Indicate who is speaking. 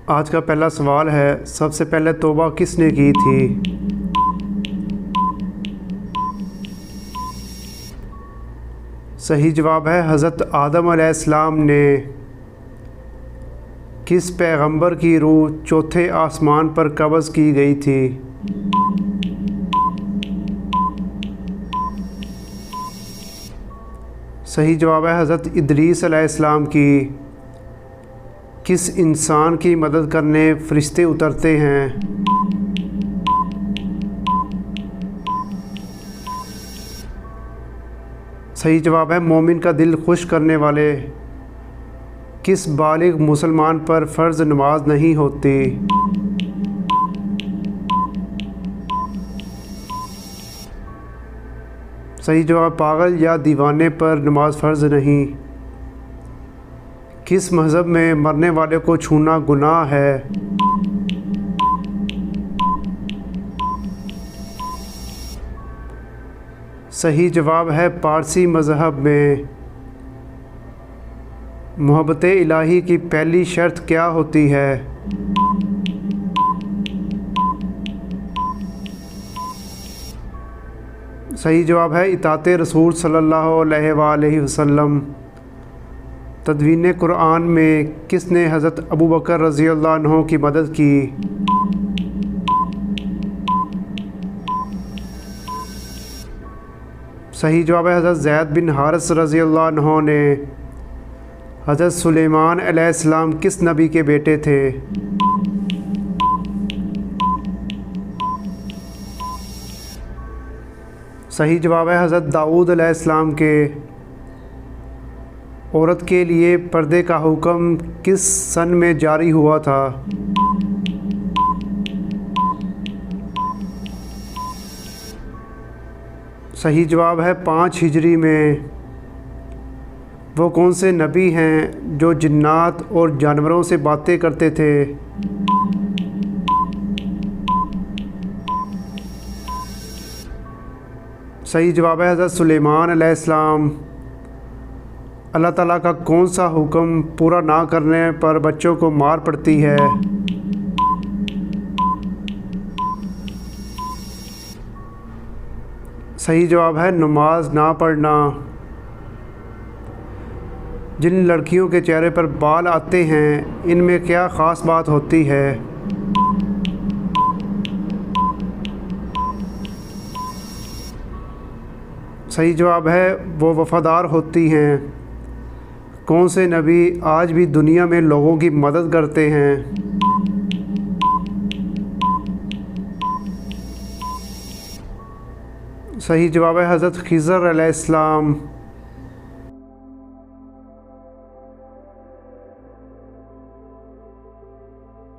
Speaker 1: आज का पहला सवाल है, सबसे पहले तौबा किसने की थी? सही जवाब है हज़रत आदम अलैहिस्सलाम ने। किस पैगंबर की रूह चौथे आसमान पर कब्ज़ की गई थी? सही जवाब है हज़रत इदरीस अलैहिस्सलाम की। किस इंसान की मदद करने फरिश्ते उतरते हैं? सही जवाब है मोमिन का दिल खुश करने वाले। किस बालिग मुसलमान पर फ़र्ज़ नमाज नहीं होती? सही जवाब पागल या दीवाने पर नमाज फ़र्ज़ नहीं। किस मज़हब में मरने वाले को छूना गुनाह है? सही जवाब है पारसी मज़हब में। मोहब्बत इलाही की पहली शर्त क्या होती है? सही जवाब है इताअत रसूल सल्लल्लाहु अलैहि वसल्लम। तदवीन कुरान में किसने हज़रत अबू बकर रज़ियल्लाहु अन्हु की मदद की? सही जवाब है हज़रत ज़ैद बिन हारिस रज़ियल्लाहु अन्हु ने। हज़रत सुलेमान अलैहिस्सलाम किस नबी के बेटे थे? सही जवाब है हज़रत दाऊद अलैहिस्सलाम के। औरत के लिए पर्दे का हुक्म किस सन में जारी हुआ था? सही जवाब है 5 हिजरी में। वो कौन से नबी हैं जो जिन्नात और जानवरों से बातें करते थे? सही जवाब है हज़रत सुलेमान अलैहिस्सलाम। अल्लाह ताला का कौन सा हुक्म पूरा ना करने पर बच्चों को मार पड़ती है? सही जवाब है नमाज ना पढ़ना। जिन लड़कियों के चेहरे पर बाल आते हैं इनमें क्या ख़ास बात होती है? सही जवाब है वो वफ़ादार होती हैं। कौन से नबी आज भी दुनिया में लोगों की मदद करते हैं? सही जवाब है हज़रत खिज़र अलैहिस्सलाम।